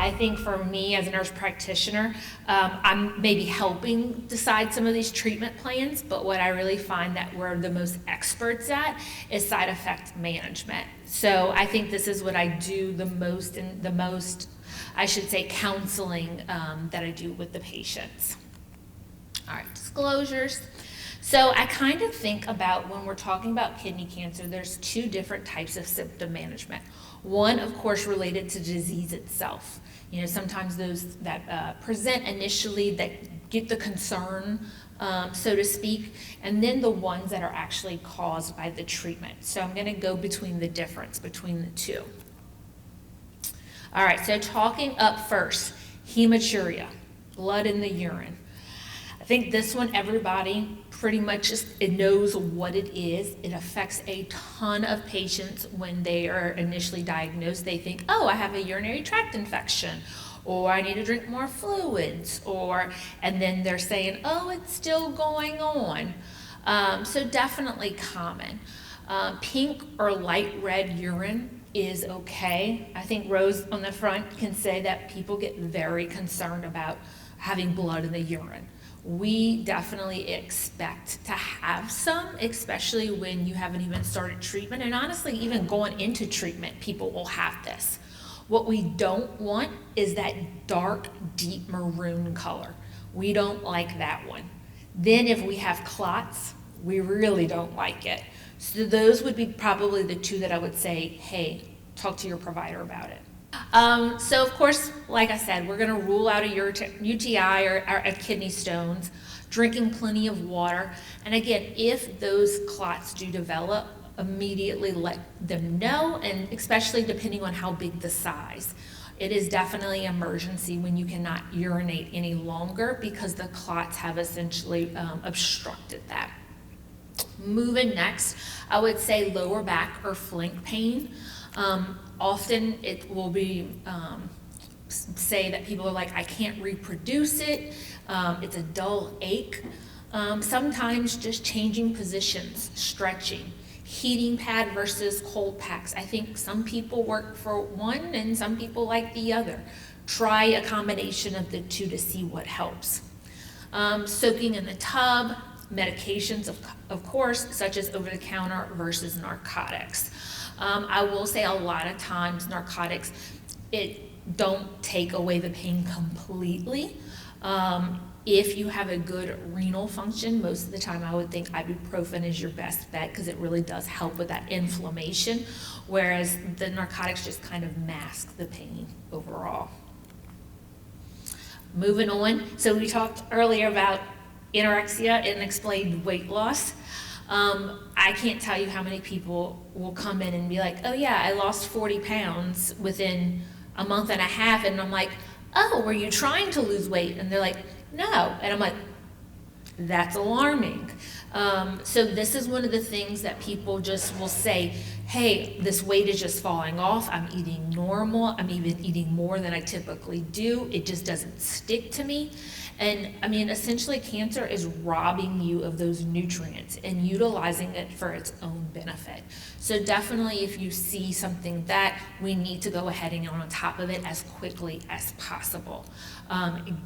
I think for me as a nurse practitioner, I'm maybe helping decide some of these treatment plans, but what I really find that we're the most experts at is side effect management. So I think this is what I do the most, and the most, I should say, counseling that I do with the patients. All right, disclosures. So I kind of think about when we're talking about kidney cancer, there's two different types of symptom management. One, of course, related to disease itself. You know, sometimes those that present initially that get the concern, so to speak, and then the ones that are actually caused by the treatment. So I'm going to go between the difference between the two. All right, so talking up first, hematuria, blood in the urine. I think this one, everybody pretty much it knows what it is. It affects a ton of patients when they are initially diagnosed. They think, oh, I have a urinary tract infection, or I need to drink more fluids, and then they're saying, oh, it's still going on. So definitely common. Pink or light red urine is okay. I think Rose on the front can say that people get very concerned about having blood in the urine. We definitely expect to have some, especially when you haven't even started treatment. And honestly, even going into treatment, people will have this. What we don't want is that dark, deep maroon color. We don't like that one. Then if we have clots, we really don't like it. So those would be probably the two that I would say, hey, talk to your provider about it. So of course, like I said, we're gonna rule out a UTI or a kidney stones, drinking plenty of water. And again, if those clots do develop, immediately let them know, and especially depending on how big the size. It is definitely an emergency when you cannot urinate any longer because the clots have essentially obstructed that. Moving next, I would say lower back or flank pain. Often it will be say that people are like, I can't reproduce it, it's a dull ache. Sometimes just changing positions, stretching, heating pad versus cold packs. I think some people work for one and some people like the other. Try a combination of the two to see what helps. Soaking in the tub, medications of course, such as over-the-counter versus narcotics. I will say a lot of times narcotics, it don't take away the pain completely. If you have a good renal function, most of the time I would think ibuprofen is your best bet because it really does help with that inflammation, whereas the narcotics just kind of mask the pain overall. Moving on, so we talked earlier about anorexia and explained weight loss. I can't tell you how many people will come in and be like, oh yeah, I lost 40 pounds within a month and a half. And I'm like, oh, were you trying to lose weight? And they're like, no. And I'm like, that's alarming. So this is one of the things that people just will say, hey, this weight is just falling off. I'm eating normal. I'm even eating more than I typically do. It just doesn't stick to me. And I mean, essentially cancer is robbing you of those nutrients and utilizing it for its own benefit. So definitely if you see something that we need to go ahead and get on top of it as quickly as possible.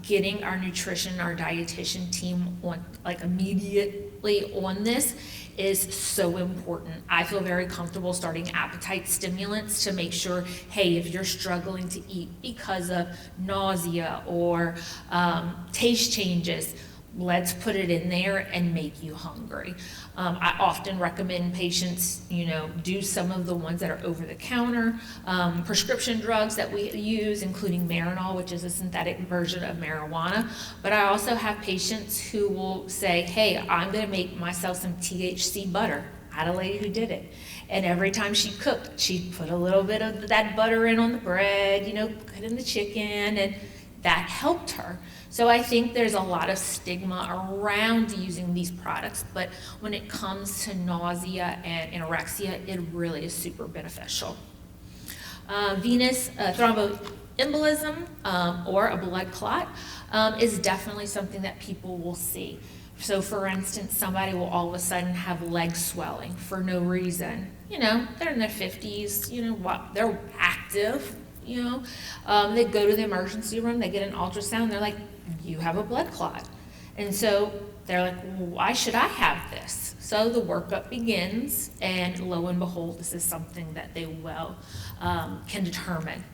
Getting our nutrition, our dietitian team on like immediately on this is so important. I feel very comfortable starting appetite stimulants to make sure, hey, if you're struggling to eat because of nausea or taste changes, let's put it in there and make you hungry. I often recommend patients, do some of the ones that are over the counter, prescription drugs that we use, including Marinol, which is a synthetic version of marijuana. But I also have patients who will say, hey, I'm gonna make myself some THC butter. I had a lady who did it. And every time she cooked, she'd put a little bit of that butter in on the bread, put in the chicken, and that helped her. So I think there's a lot of stigma around using these products, but when it comes to nausea and anorexia, it really is super beneficial. Venous thromboembolism or a blood clot is definitely something that people will see. So for instance, somebody will all of a sudden have leg swelling for no reason. They're in their 50s, they're active, you know. They go to the emergency room, they get an ultrasound, they're like, you have a blood clot. And so they're like, well, why should I have this? So the workup begins, and lo and behold, this is something that they can determine.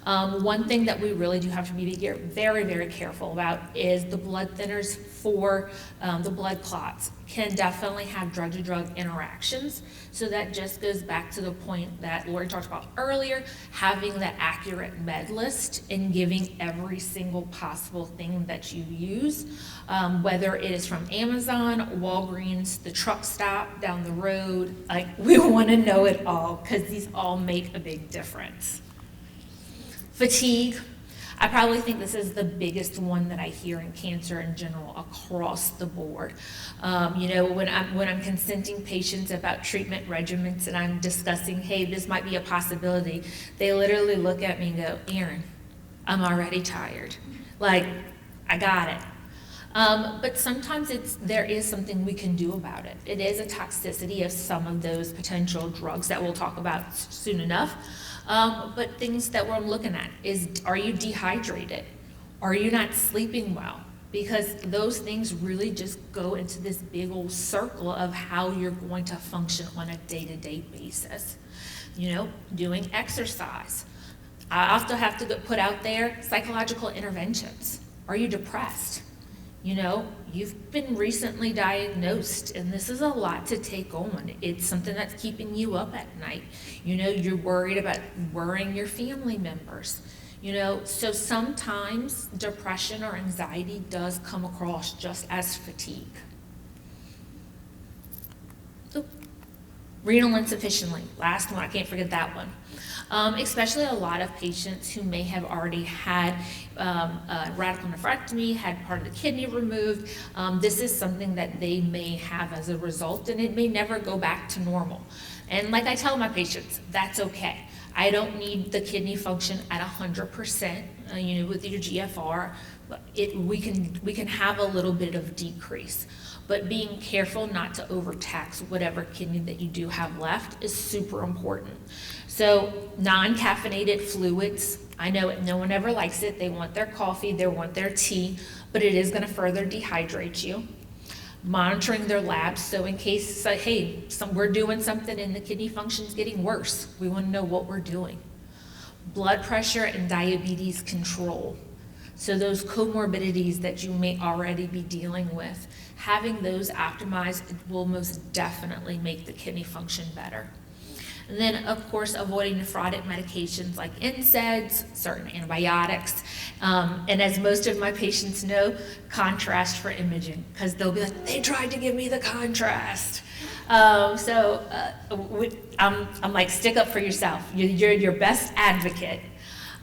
One thing that we really do have to be very, very careful about is the blood thinners for the blood clots can definitely have drug-to-drug interactions. So that just goes back to the point that Lori talked about earlier, having that accurate med list and giving every single possible thing that you use, whether it is from Amazon, Walgreens, the truck stop down the road. Like, we want to know it all because these all make a big difference. Fatigue. I probably think this is the biggest one that I hear in cancer in general across the board. When I'm consenting patients about treatment regimens and I'm discussing, hey, this might be a possibility, they literally look at me and go, Erin, I'm already tired. Like, I got it. But sometimes there is something we can do about it. It is a toxicity of some of those potential drugs that we'll talk about soon enough. But things that we're looking at is, are you dehydrated? Are you not sleeping well? Because those things really just go into this big old circle of how you're going to function on a day-to-day basis. Doing exercise. I also have to put out there psychological interventions. Are you depressed? You've been recently diagnosed, and this is a lot to take on. It's something that's keeping you up at night. You're worried about worrying your family members. So sometimes depression or anxiety does come across just as fatigue. Renal insufficiency, last one, I can't forget that one. Especially a lot of patients who may have already had a radical nephrectomy, had part of the kidney removed. This is something that they may have as a result, and it may never go back to normal. And like I tell my patients, that's okay. I don't need the kidney function at 100%, with your GFR. We can have a little bit of decrease. But being careful not to overtax whatever kidney that you do have left is super important. So non-caffeinated fluids, I know no one ever likes it. They want their coffee, they want their tea, but it is going to further dehydrate you. Monitoring their labs, so in case, we're doing something and the kidney function's getting worse, we want to know what we're doing. Blood pressure and diabetes control. So those comorbidities that you may already be dealing with, having those optimized will most definitely make the kidney function better. And then, of course, avoiding nephrotic medications like NSAIDs, certain antibiotics, and as most of my patients know, contrast for imaging, because they'll be like, they tried to give me the contrast. I'm like, stick up for yourself. You're your best advocate.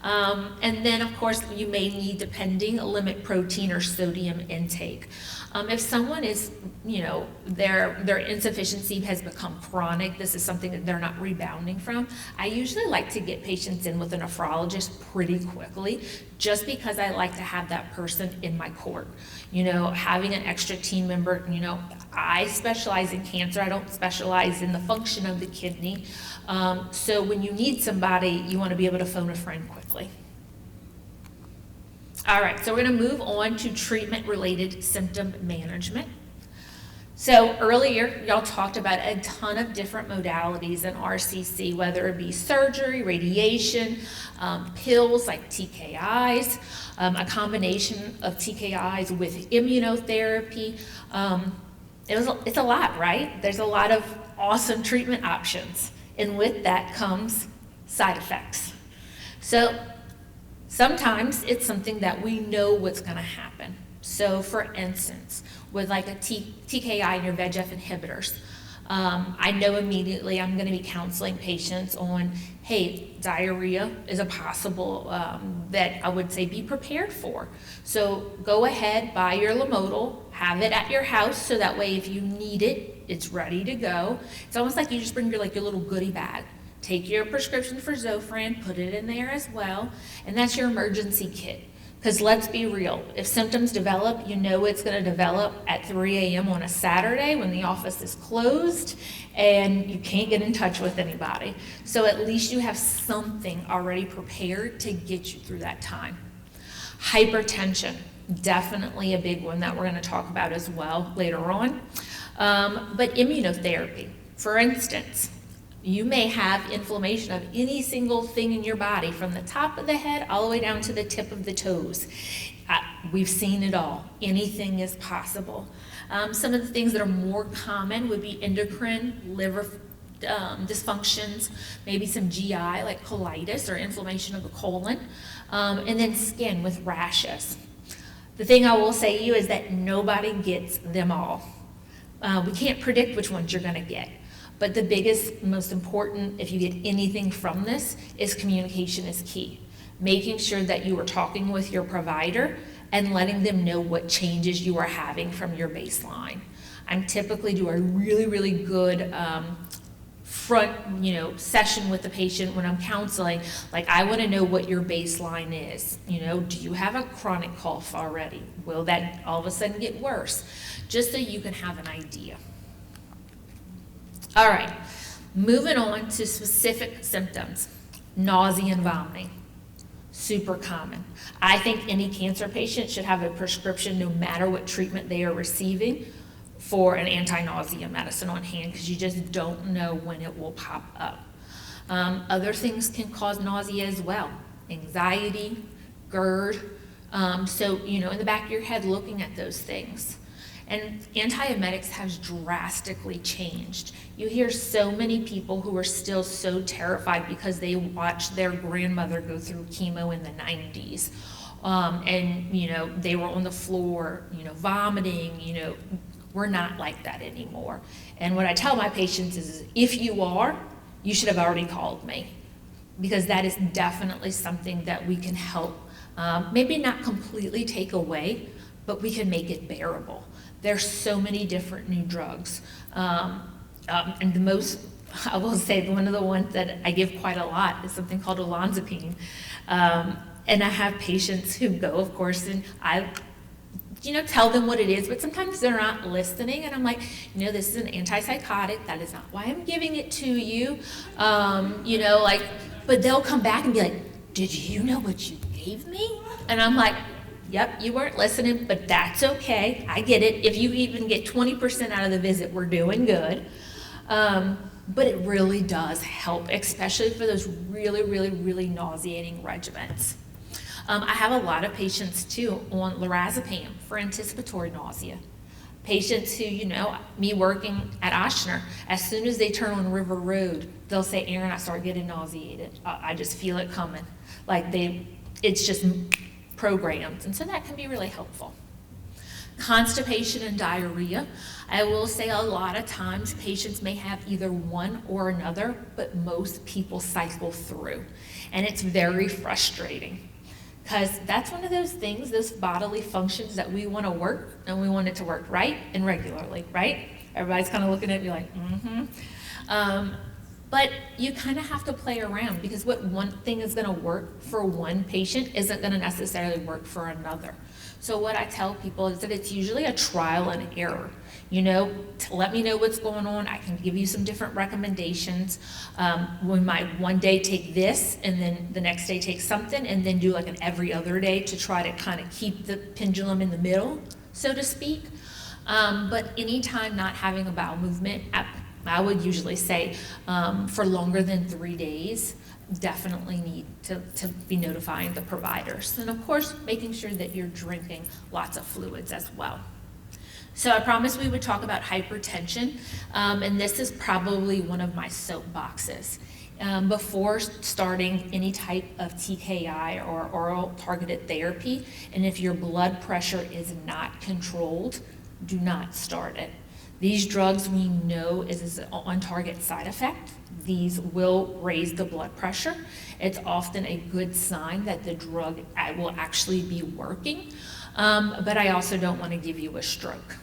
And then, of course, you may need, depending, limit protein or sodium intake. If someone is, their insufficiency has become chronic, this is something that they're not rebounding from, I usually like to get patients in with a nephrologist pretty quickly, just because I like to have that person in my court. Having an extra team member, I specialize in cancer, I don't specialize in the function of the kidney. So when you need somebody, you want to be able to phone a friend quickly. All right, so we're going to move on to treatment-related symptom management. So earlier, y'all talked about a ton of different modalities in RCC, whether it be surgery, radiation, pills like TKIs, a combination of TKIs with immunotherapy. It's a lot, right? There's a lot of awesome treatment options, and with that comes side effects. So sometimes it's something that we know what's going to happen. So for instance, with like a TKI and your VEGF inhibitors, I know immediately I'm going to be counseling patients on, hey, diarrhea is a possible that I would say be prepared for. So go ahead, buy your Lamodal, have it at your house, so that way if you need it, it's ready to go. It's almost like you just bring your little goodie bag. Take your prescription for Zofran, put it in there as well, and that's your emergency kit. Because let's be real, if symptoms develop, you know it's going to develop at 3 a.m. on a Saturday when the office is closed and you can't get in touch with anybody. So at least you have something already prepared to get you through that time. Hypertension, definitely a big one that we're going to talk about as well later on. But immunotherapy, for instance, you may have inflammation of any single thing in your body from the top of the head all the way down to the tip of the toes. We've seen it all. Anything is possible. Some of the things that are more common would be endocrine, liver dysfunctions, maybe some GI like colitis or inflammation of the colon, and then skin with rashes. The thing I will say to you is that nobody gets them all. We can't predict which ones you're going to get. But the biggest, most important, if you get anything from this, is communication is key. Making sure that you are talking with your provider and letting them know what changes you are having from your baseline. I'm typically do a really, really good front, session with the patient when I'm counseling. Like, I want to know what your baseline is. Do you have a chronic cough already? Will that all of a sudden get worse? Just so you can have an idea. All right, moving on to specific symptoms. Nausea and vomiting, super common. I think any cancer patient should have a prescription no matter what treatment they are receiving for an anti-nausea medicine on hand, because you just don't know when it will pop up. Other things can cause nausea as well. Anxiety, GERD. So, in the back of your head looking at those things. And antiemetics has drastically changed. You hear so many people who are still so terrified because they watched their grandmother go through chemo in the 90s. And, they were on the floor, vomiting, we're not like that anymore. And what I tell my patients is, if you are, you should have already called me, because that is definitely something that we can help, maybe not completely take away, but we can make it bearable. There's so many different new drugs. And the most, I will say, one of the ones that I give quite a lot is something called olanzapine. And I have patients who go, of course, and I, tell them what it is, but sometimes they're not listening. And I'm like, this is an antipsychotic. That is not why I'm giving it to you. But they'll come back and be like, did you know what you gave me? And I'm like, yep, you weren't listening, but that's okay. I get it. If you even get 20% out of the visit, we're doing good. But it really does help, especially for those really, really, really nauseating regimens. I have a lot of patients too on lorazepam for anticipatory nausea. Patients who, me working at Ochsner, as soon as they turn on River Road, they'll say, Erin, I start getting nauseated. I just feel it coming. It's just programmed, and so that can be really helpful. Constipation and diarrhea. I will say a lot of times patients may have either one or another, but most people cycle through, and it's very frustrating, because that's one of those things, those bodily functions that we want to work, and we want it to work right and regularly, right? Everybody's kind of looking at me like, But you kind of have to play around, because what one thing is going to work for one patient isn't going to necessarily work for another. So what I tell people is that it's usually a trial and error. To let me know what's going on. I can give you some different recommendations. We might one day take this, and then the next day take something, and then do like an every other day to try to kind of keep the pendulum in the middle, so to speak. But anytime not having a bowel movement, I would usually say for longer than 3 days, definitely need to be notifying the providers. And of course, making sure that you're drinking lots of fluids as well. So I promised we would talk about hypertension, and this is probably one of my soapboxes. Before starting any type of TKI or oral targeted therapy, and if your blood pressure is not controlled, do not start it. These drugs we know is an on-target side effect. These will raise the blood pressure. It's often a good sign that the drug will actually be working, but I also don't want to give you a stroke.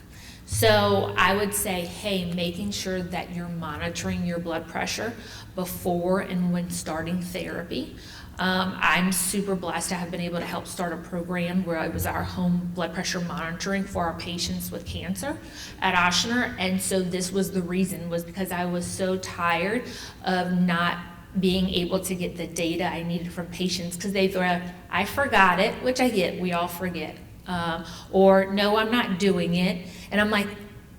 So I would say, hey, making sure that you're monitoring your blood pressure before and when starting therapy. I'm super blessed to have been able to help start a program where it was our home blood pressure monitoring for our patients with cancer at Ochsner. And so this was the reason, was because I was so tired of not being able to get the data I needed from patients, because they thought, I forgot it, which I get, we all forget. Or no, I'm not doing it. And I'm like,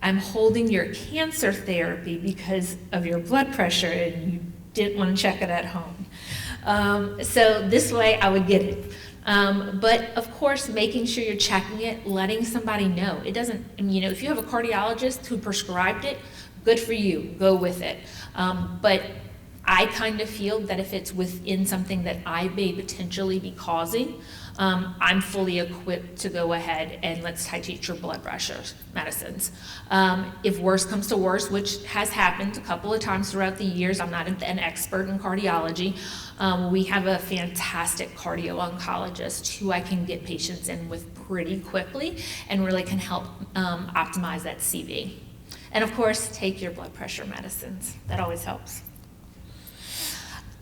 I'm holding your cancer therapy because of your blood pressure and you didn't want to check it at home. So this way I would get it. But of course, making sure you're checking it, letting somebody know. It doesn't, if you have a cardiologist who prescribed it, good for you, go with it. But I kind of feel that if it's within something that I may potentially be causing, I'm fully equipped to go ahead and let's titrate your blood pressure medicines. If worse comes to worse, which has happened a couple of times throughout the years, I'm not an expert in cardiology. We have a fantastic cardio-oncologist who I can get patients in with pretty quickly and really can help optimize that CV. And of course, take your blood pressure medicines. That always helps.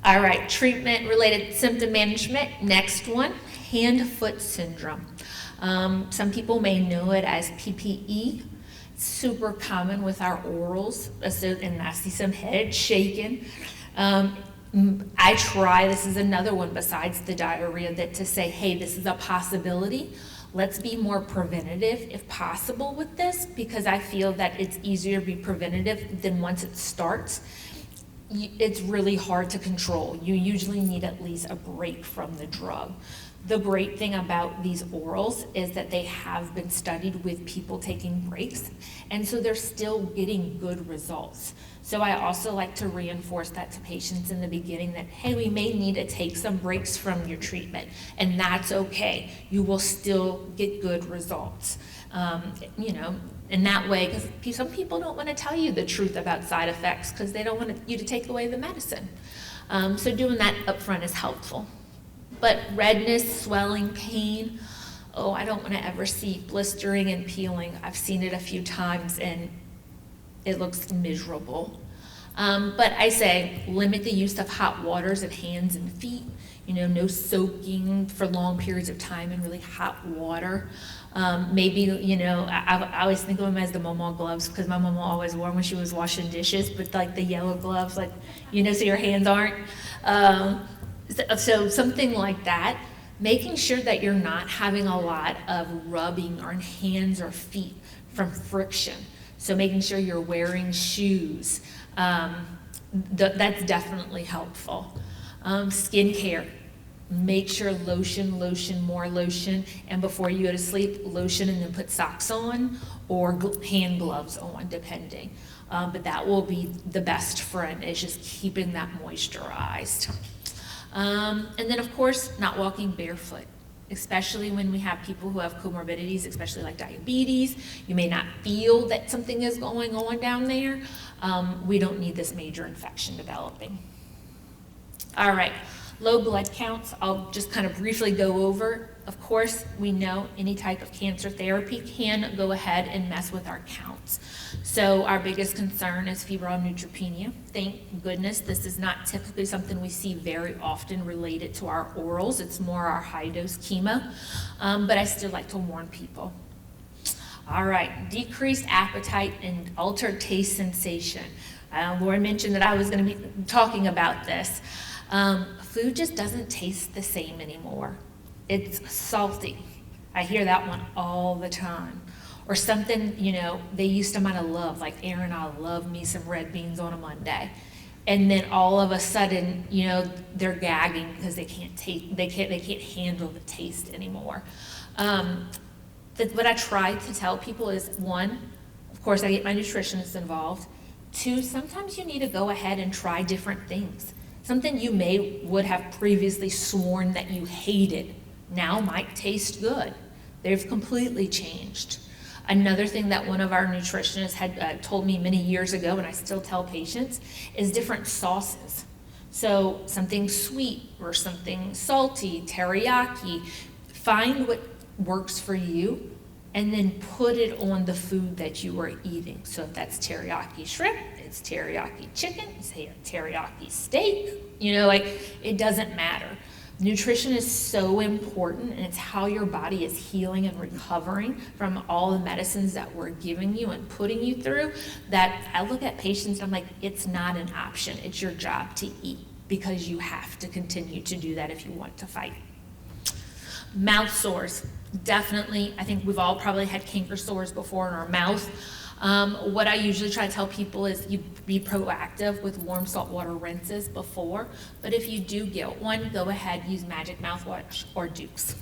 All right, treatment-related symptom management. Next one, hand-foot syndrome. Some people may know it as PPE. It's super common with our orals, and I see some head shaking. This is another one besides the diarrhea, that to say, hey, this is a possibility. Let's be more preventative if possible with this, because I feel that it's easier to be preventative than once it starts. It's really hard to control. You usually need at least a break from the drug. The great thing about these orals is that they have been studied with people taking breaks, and so they're still getting good results. So I also like to reinforce that to patients in the beginning that, hey, we may need to take some breaks from your treatment, and that's okay. You will still get good results. In that way, because some people don't want to tell you the truth about side effects because they don't want you to take away the medicine. So doing that up front is helpful. But redness, swelling, pain, I don't want to ever see blistering and peeling. I've seen it a few times and it looks miserable. But I say limit the use of hot waters of hands and feet. No soaking for long periods of time in really hot water. Maybe, I always think of them as the mama gloves, because my mama always wore them when she was washing dishes, but like the yellow gloves, so your hands aren't. So something like that, making sure that you're not having a lot of rubbing on hands or feet from friction. So making sure you're wearing shoes, that's definitely helpful. Skincare. Make sure lotion, more lotion, and before you go to sleep, lotion and then put socks on or hand gloves on, depending. But that will be the best friend, is just keeping that moisturized. And then of course, not walking barefoot, especially when we have people who have comorbidities, especially like diabetes. You may not feel that something is going on down there. We don't need this major infection developing. All right. Low blood counts, I'll just kind of briefly go over. Of course, we know any type of cancer therapy can go ahead and mess with our counts. So our biggest concern is febrile neutropenia. Thank goodness this is not typically something we see very often related to our orals. It's more our high-dose chemo, but I still like to warn people. All right, decreased appetite and altered taste sensation. Lauren mentioned that I was going to be talking about this. Food just doesn't taste the same anymore. It's salty. I hear that one all the time. Or something, they used to might have loved, like Aaron, I love me some red beans on a Monday. And then all of a sudden, they're gagging because they can't handle the taste anymore. What I try to tell people is, one, of course, I get my nutritionist involved. Two, sometimes you need to go ahead and try different things. Something you would have previously sworn that you hated now might taste good. They've completely changed. Another thing that one of our nutritionists had told me many years ago, and I still tell patients, is different sauces. So something sweet or something salty, teriyaki. Find what works for you and then put it on the food that you are eating. So if that's teriyaki shrimp, it's teriyaki chicken, it's teriyaki steak, it doesn't matter. Nutrition is so important, and it's how your body is healing and recovering from all the medicines that we're giving you and putting you through, that I look at patients and I'm like, it's not an option. It's your job to eat, because you have to continue to do that if you want to fight. Mouth sores, definitely. I think we've all probably had canker sores before in our mouth. What I usually try to tell people is you be proactive with warm salt water rinses before, but if you do get one, go ahead, use Magic Mouthwash or Dukes.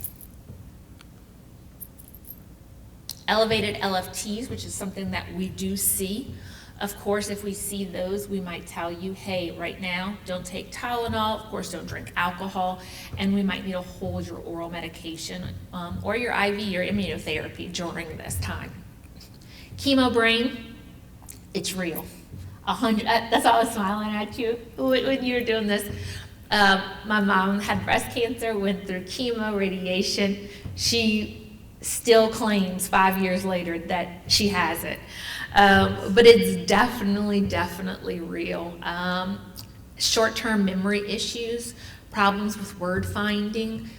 Elevated LFTs, which is something that we do see. Of course, if we see those, we might tell you, hey, right now, don't take Tylenol, of course, don't drink alcohol, and we might need to hold your oral medication or your IV or immunotherapy during this time. Chemo brain, it's real. 100, that's all I was smiling at you when you were doing this. My mom had breast cancer, went through chemo, radiation. She still claims 5 years later that she has it. But it's definitely real. Short-term memory issues, problems with word finding,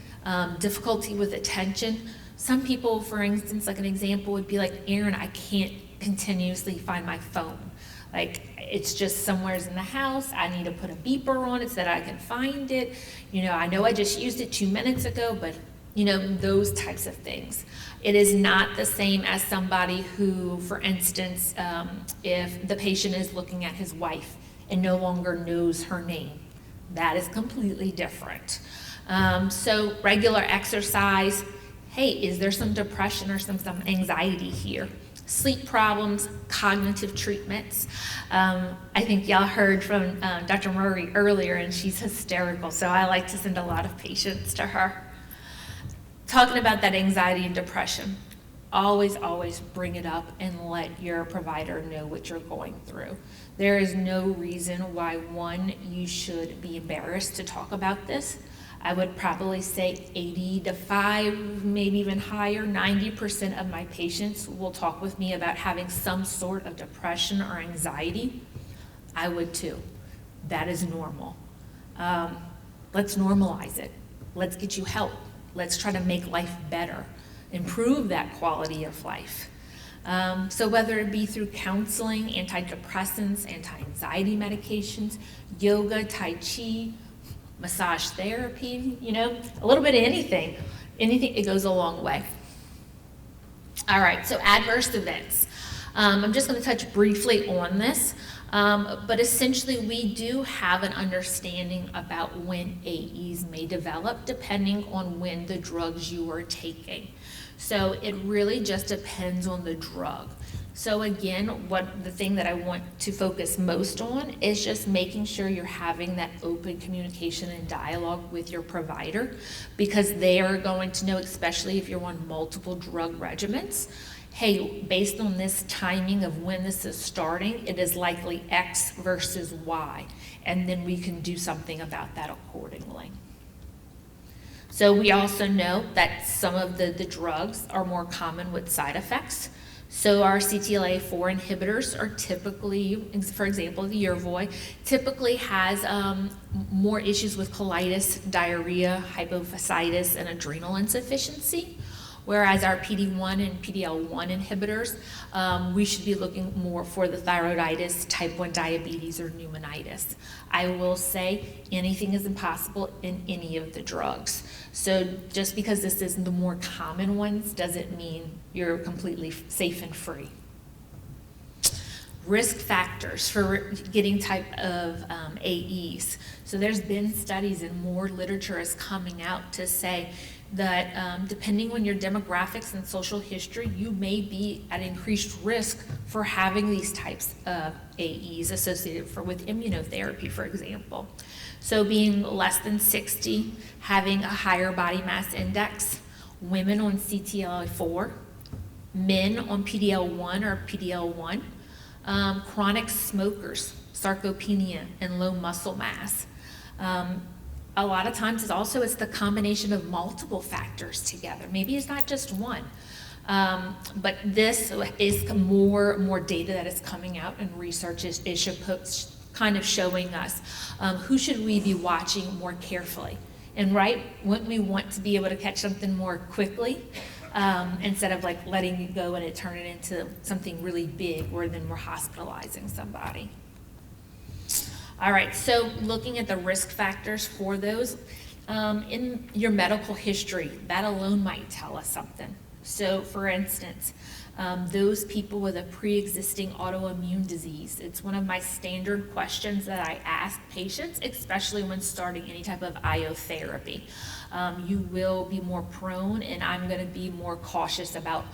difficulty with attention. Some people, for instance, like an example would be like, Erin, I can't continuously find my phone. Like, it's just somewhere's in the house. I need to put a beeper on it so that I can find it. I know I just used it 2 minutes ago, but those types of things. It is not the same as somebody who, for instance, if the patient is looking at his wife and no longer knows her name, that is completely different. So regular exercise, hey, is there some depression or some anxiety here? Sleep problems, cognitive treatments. I think y'all heard from Dr. Murray earlier, and she's hysterical, so I like to send a lot of patients to her. Talking about that anxiety and depression, always bring it up and let your provider know what you're going through. There is no reason why, one, you should be embarrassed to talk about this. I would probably say 85, maybe even higher, 90% of my patients will talk with me about having some sort of depression or anxiety. I would too. That is normal. Let's normalize it. Let's get you help. Let's try to make life better, improve that quality of life. So whether it be through counseling, antidepressants, anti-anxiety medications, yoga, Tai Chi, massage therapy, a little bit of anything, it goes a long way. All right, so adverse events. I'm just going to touch briefly on this, but essentially we do have an understanding about when AEs may develop depending on when the drugs you are taking. So it really just depends on the drug. So again, the thing that I want to focus most on is just making sure you're having that open communication and dialogue with your provider, because they are going to know, especially if you're on multiple drug regimens, hey, based on this timing of when this is starting, it is likely X versus Y, and then we can do something about that accordingly. So we also know that some of the drugs are more common with side effects. So our CTLA-4 inhibitors are typically, for example, the Yervoy, typically has more issues with colitis, diarrhea, hypophysitis, and adrenal insufficiency. Whereas our PD-1 and PD-L1 inhibitors, we should be looking more for the thyroiditis, type 1 diabetes, or pneumonitis. I will say anything is impossible in any of the drugs. So just because this is the more common ones doesn't mean you're completely safe and free. Risk factors for getting type of AEs. So there's been studies and more literature is coming out to say that depending on your demographics and social history, you may be at increased risk for having these types of AEs associated with immunotherapy, for example. So being less than 60, having a higher body mass index, women on CTLA-4, men on PD-L1 or PD-L1, chronic smokers, sarcopenia, and low muscle mass. A lot of times it's the combination of multiple factors together. Maybe it's not just one. But this is more data that is coming out, and research is kind of showing us who should we be watching more carefully. And right, wouldn't we want to be able to catch something more quickly instead of like letting it go and it turn it into something really big where then we're hospitalizing somebody. All right, so looking at the risk factors for those, in your medical history, that alone might tell us something. So for instance, those people with a pre-existing autoimmune disease, it's one of my standard questions that I ask patients, especially when starting any type of IO therapy. You will be more prone, and I'm going to be more cautious about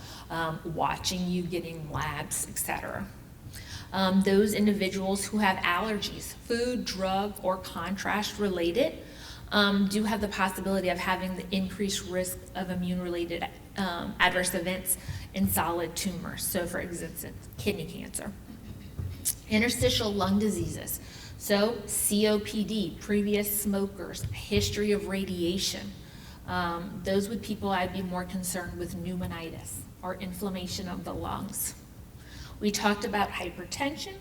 watching you getting labs, etc. Those individuals who have allergies, food, drug, or contrast related, do have the possibility of having the increased risk of immune-related adverse events in solid tumors. So for instance, kidney cancer. Interstitial lung diseases. So COPD, previous smokers, history of radiation. Those would people I'd be more concerned with pneumonitis or inflammation of the lungs. We talked about hypertension,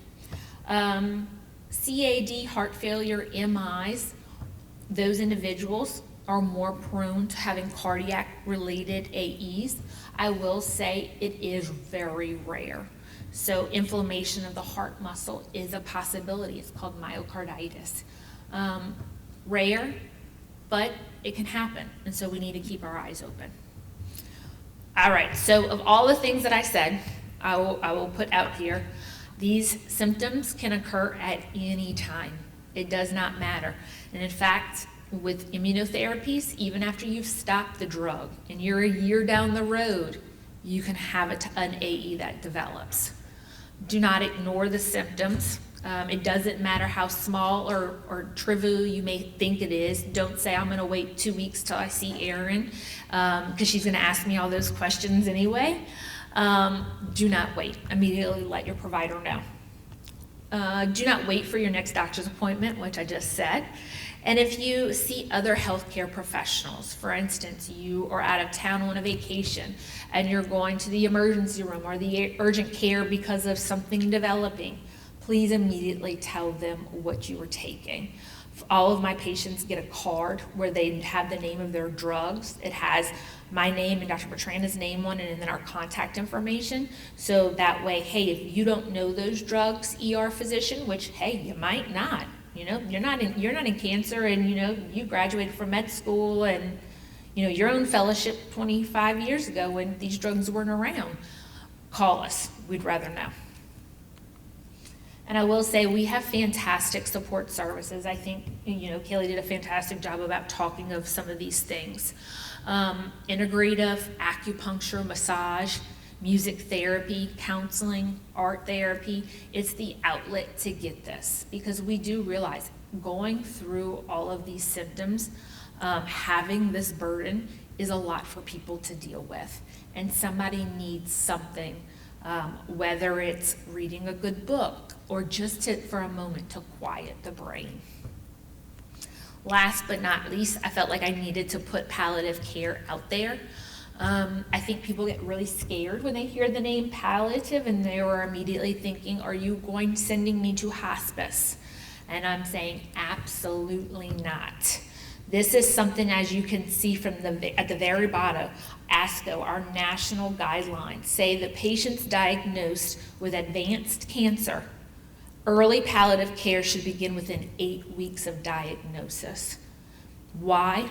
CAD, heart failure, MIs. Those individuals are more prone to having cardiac-related AEs. I will say it is very rare. So inflammation of the heart muscle is a possibility. It's called myocarditis. Rare, but it can happen, and so we need to keep our eyes open. All right, so of all the things that I said, I will put out here, these symptoms can occur at any time. It does not matter. And in fact, with immunotherapies, even after you've stopped the drug and you're a year down the road, you can have an AE that develops. Do not ignore the symptoms. It doesn't matter how small or trivial you may think it is. Don't say, I'm gonna wait 2 weeks till I see Erin, because she's gonna ask me all those questions anyway. Do not wait. Immediately let your provider know. Do not wait for your next doctor's appointment, which I just said. And if you see other healthcare professionals, for instance, you are out of town on a vacation and you're going to the emergency room or the urgent care because of something developing, please immediately tell them what you are taking. All of my patients get a card where they have the name of their drugs. It has my name and Dr. Bertranda's name on it, and then our contact information. So that way, hey, if you don't know those drugs, ER physician, which, hey, you might not. You know, you're not in cancer, and you know, you graduated from med school and you know, your own fellowship 25 years ago when these drugs weren't around. Call us. We'd rather know. And I will say we have fantastic support services. I think, you know, Kaylee did a fantastic job about talking of some of these things. Integrative, acupuncture, massage, music therapy, counseling, art therapy. It's the outlet to get this, because we do realize going through all of these symptoms, having this burden is a lot for people to deal with. And somebody needs something, whether it's reading a good book or just for a moment to quiet the brain. Last but not least, I felt like I needed to put palliative care out there. I think people get really scared when they hear the name palliative, and they are immediately thinking, are you sending me to hospice? And I'm saying absolutely not. This is something, as you can see from at the very bottom, ASCO, our national guidelines, say that patients diagnosed with advanced cancer, early palliative care should begin within 8 weeks of diagnosis. Why?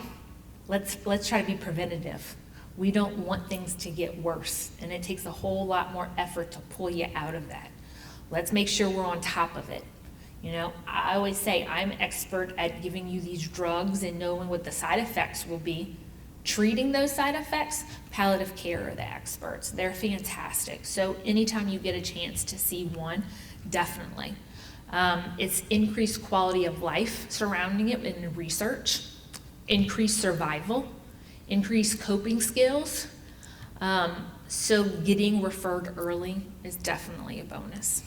Let's try to be preventative. We don't want things to get worse, and it takes a whole lot more effort to pull you out of that. Let's make sure we're on top of it. You know, I always say I'm expert at giving you these drugs and knowing what the side effects will be. Treating those side effects, palliative care are the experts. They're fantastic. So anytime you get a chance to see one, definitely. It's increased quality of life surrounding it in research, increased survival, increased coping skills. So getting referred early is definitely a bonus.